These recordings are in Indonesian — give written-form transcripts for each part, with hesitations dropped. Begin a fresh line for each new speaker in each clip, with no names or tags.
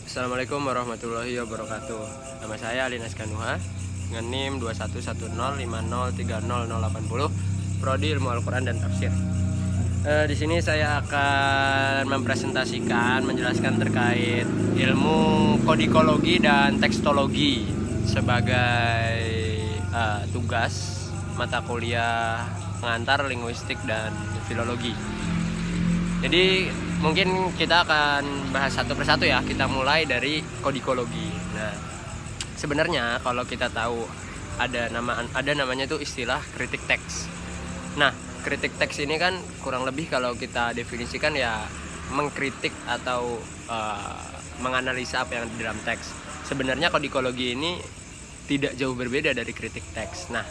Assalamualaikum warahmatullahi wabarakatuh. Nama saya Alinas Kanuha dengan NIM 2110503080, Prodi Ilmu Al-Quran dan Tafsir. Di sini saya akan menjelaskan terkait ilmu kodikologi dan tekstologi sebagai tugas mata kuliah pengantar linguistik dan filologi. Jadi mungkin kita akan bahas satu persatu ya. Kita mulai dari kodikologi. Nah, sebenarnya kalau kita tahu ada namanya itu istilah kritik teks. Nah, kritik teks ini kan kurang lebih kalau kita definisikan ya mengkritik atau menganalisa apa yang di dalam teks. Sebenarnya kodikologi ini tidak jauh berbeda dari kritik teks. Nah,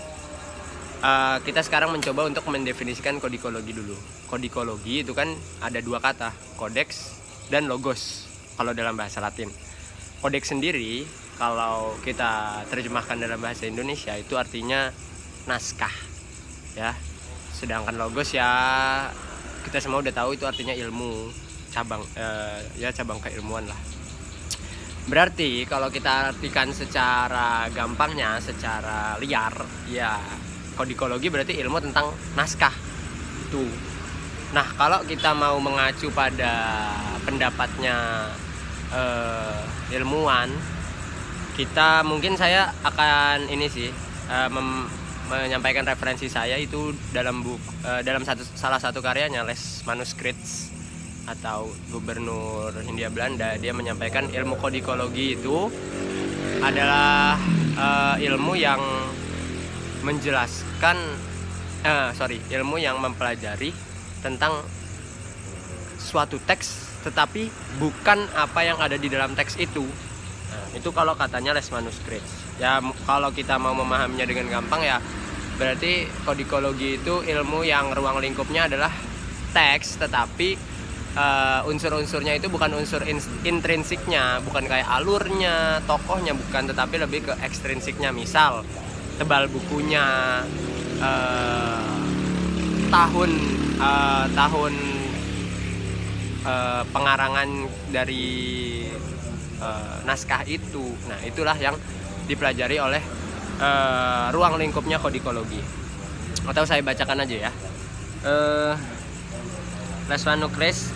kita sekarang mencoba untuk mendefinisikan kodikologi dulu. Kodikologi itu kan ada dua kata, kodeks dan logos kalau dalam bahasa Latin. Kodeks sendiri kalau kita terjemahkan dalam bahasa Indonesia itu artinya naskah, ya. Sedangkan logos ya kita semua udah tahu itu artinya ilmu, cabang keilmuan lah. Berarti kalau kita artikan secara gampangnya, secara liar, ya kodikologi berarti ilmu tentang naskah tuh. Nah, kalau kita mau mengacu pada pendapatnya ilmuwan, saya akan menyampaikan referensi saya itu dalam salah satu karyanya Les Manuscripts atau Gubernur Hindia Belanda. Dia menyampaikan ilmu kodikologi itu adalah ilmu yang ilmu yang mempelajari tentang suatu teks tetapi bukan apa yang ada di dalam teks itu. Nah, itu kalau katanya Les Manuscripts. Ya kalau kita mau memahaminya dengan gampang ya berarti kodikologi itu ilmu yang ruang lingkupnya adalah teks, tetapi unsur-unsurnya itu bukan unsur intrinsiknya, bukan kayak alurnya, tokohnya bukan, tetapi lebih ke ekstrinsiknya. Misal tebal bukunya, tahun pengarangan dari naskah itu. Nah, itulah yang dipelajari oleh ruang lingkupnya kodikologi. Atau saya bacakan aja ya. Les Manuscripts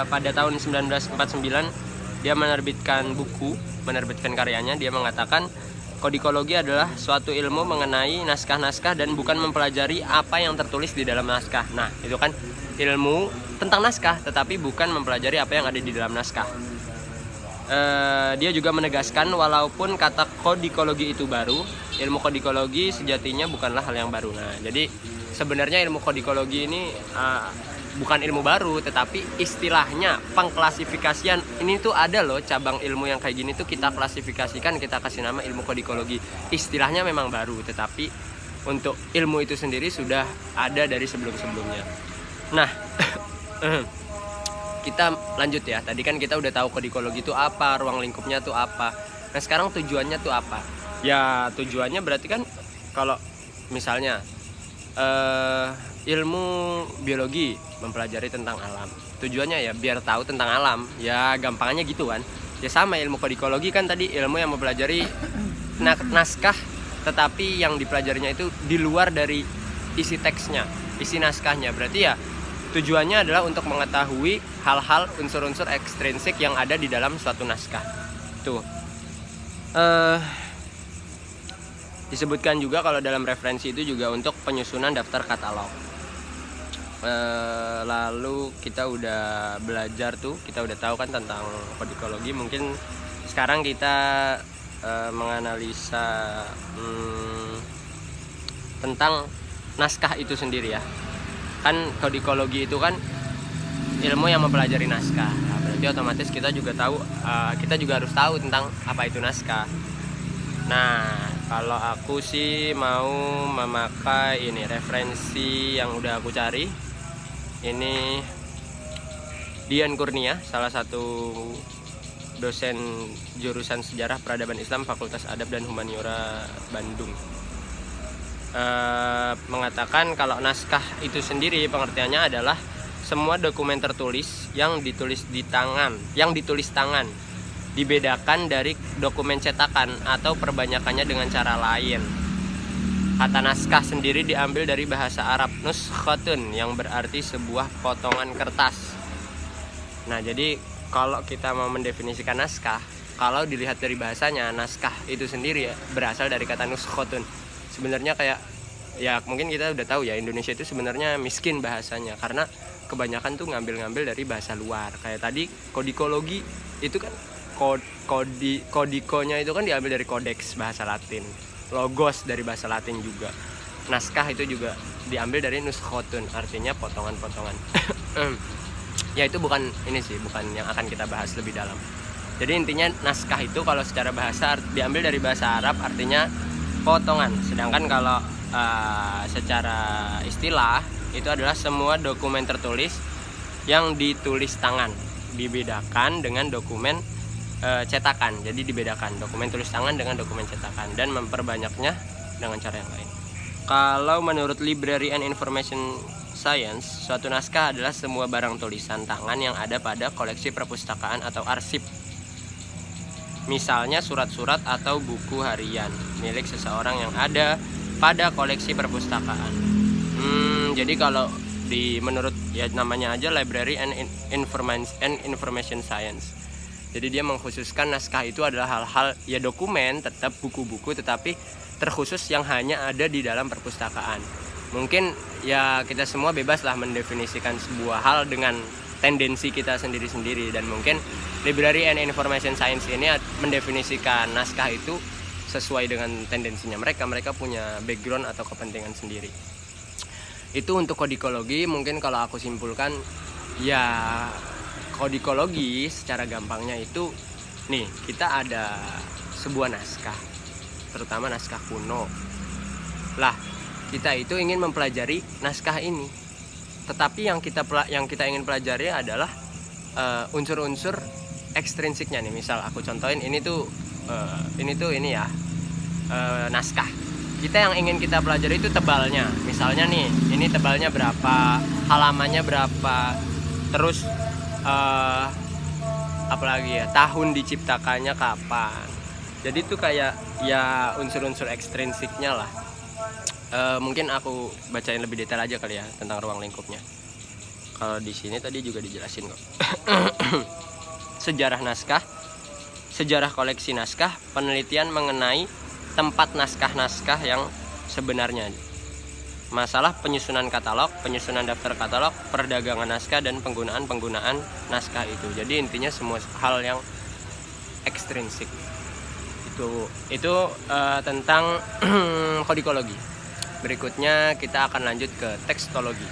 pada tahun 1949 dia menerbitkan karyanya. Dia mengatakan kodikologi adalah suatu ilmu mengenai naskah-naskah dan bukan mempelajari apa yang tertulis di dalam naskah. Nah, itu kan ilmu tentang naskah, tetapi bukan mempelajari apa yang ada di dalam naskah. Dia juga menegaskan walaupun kata kodikologi itu baru, ilmu kodikologi sejatinya bukanlah hal yang baru. Nah, jadi sebenarnya ilmu kodikologi ini bukan ilmu baru, tetapi istilahnya pengklasifikasian ini tuh ada loh, cabang ilmu yang kayak gini tuh kita klasifikasikan, kita kasih nama ilmu kodikologi. Istilahnya memang baru, tetapi untuk ilmu itu sendiri sudah ada dari sebelum-sebelumnya. Nah, kita lanjut ya. Tadi kan kita udah tahu kodikologi itu apa, ruang lingkupnya tuh apa. Nah, sekarang tujuannya tuh apa? Ya tujuannya berarti kan kalau misalnya ilmu biologi mempelajari tentang alam, tujuannya ya biar tahu tentang alam, ya gampangnya gitu kan. Ya sama ilmu kodikologi kan tadi ilmu yang mempelajari naskah, tetapi yang dipelajarinya itu di luar dari isi teksnya, isi naskahnya. Berarti ya tujuannya adalah untuk mengetahui hal-hal unsur-unsur ekstrinsik yang ada di dalam suatu naskah. Tuh disebutkan juga kalau dalam referensi itu juga untuk penyusunan daftar katalog. Lalu kita udah belajar tuh, kita udah tahu kan tentang kodikologi. Mungkin sekarang kita menganalisa tentang naskah itu sendiri ya. Kan kodikologi itu kan ilmu yang mempelajari naskah. Nah, berarti otomatis kita juga harus tahu tentang apa itu naskah. Nah, kalau aku sih mau memakai ini referensi yang udah aku cari. Ini Dian Kurnia, salah satu dosen jurusan Sejarah Peradaban Islam Fakultas Adab dan Humaniora Bandung. Mengatakan kalau naskah itu sendiri pengertiannya adalah semua dokumen tertulis yang ditulis tangan dibedakan dari dokumen cetakan atau perbanyakannya dengan cara lain. Kata naskah sendiri diambil dari bahasa Arab nuskhatun yang berarti sebuah potongan kertas. Nah, jadi kalau kita mau mendefinisikan naskah, kalau dilihat dari bahasanya, naskah itu sendiri ya berasal dari kata nuskhatun. Sebenarnya kayak ya mungkin kita udah tahu ya, Indonesia itu sebenarnya miskin bahasanya karena kebanyakan tuh ngambil-ngambil dari bahasa luar. Kayak tadi kodikologi itu kan kodikonya itu kan diambil dari kodeks bahasa Latin. Logos dari bahasa Latin juga. Naskah itu juga diambil dari nuskhatun, artinya potongan-potongan. Ya itu bukan ini sih, bukan yang akan kita bahas lebih dalam. Jadi intinya naskah itu kalau secara bahasa diambil dari bahasa Arab artinya potongan. Sedangkan kalau secara istilah itu adalah semua dokumen tertulis yang ditulis tangan, dibedakan dengan dokumen cetakan. Jadi dibedakan dokumen tulis tangan dengan dokumen cetakan dan memperbanyaknya dengan cara yang lain. Kalau menurut Library and Information Science, suatu naskah adalah semua barang tulisan tangan yang ada pada koleksi perpustakaan atau arsip. Misalnya surat-surat atau buku harian milik seseorang yang ada pada koleksi perpustakaan. Jadi kalau menurut ya namanya aja Library and Information Science. Jadi dia mengkhususkan naskah itu adalah hal-hal ya dokumen, tetap buku-buku, tetapi terkhusus yang hanya ada di dalam perpustakaan. Mungkin ya kita semua bebas lah mendefinisikan sebuah hal dengan tendensi kita sendiri-sendiri, dan mungkin Library and Information Science ini mendefinisikan naskah itu sesuai dengan tendensinya mereka punya background atau kepentingan sendiri. Itu untuk kodikologi. Mungkin kalau aku simpulkan ya kodikologi secara gampangnya itu nih, kita ada sebuah naskah, terutama naskah kuno lah, kita itu ingin mempelajari naskah ini, tetapi yang kita ingin pelajari adalah unsur-unsur ekstrinsiknya nih. Misal aku contohin ini ya naskah. Kita yang ingin kita pelajari itu tebalnya. Misalnya nih, ini tebalnya berapa, halamannya berapa, terus apalagi ya, tahun diciptakannya kapan. Jadi itu kayak ya unsur-unsur ekstrinsiknya lah. Mungkin aku bacain lebih detail aja kali ya tentang ruang lingkupnya. Kalau di sini tadi juga dijelasin kok. Sejarah naskah, sejarah koleksi naskah, penelitian mengenai tempat naskah-naskah yang sebenarnya, masalah penyusunan katalog, penyusunan daftar katalog, perdagangan naskah, dan penggunaan naskah itu. Jadi intinya semua hal yang ekstrinsik itu tentang kodikologi. Berikutnya kita akan lanjut ke tekstologi.